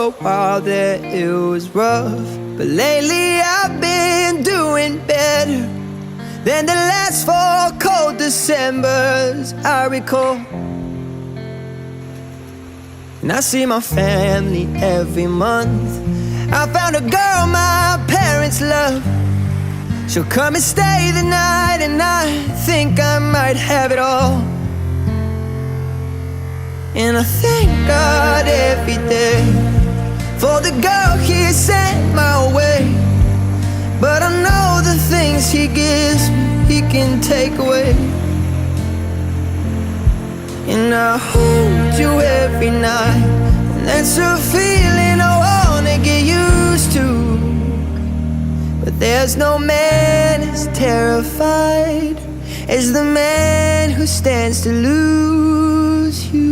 A while there it was rough, but lately I've been doing better than the last 4 cold Decembers I recall. And I see my family every month. I found a girl my parents love. She'll come and stay the night, and I think I might have it all. And I thank God every day for the girl He sent my way. But I know the things He gives me, He can take away. And I hold you every night, and that's a feeling I wanna get used to. But there's no man as terrified as the man who stands to lose you.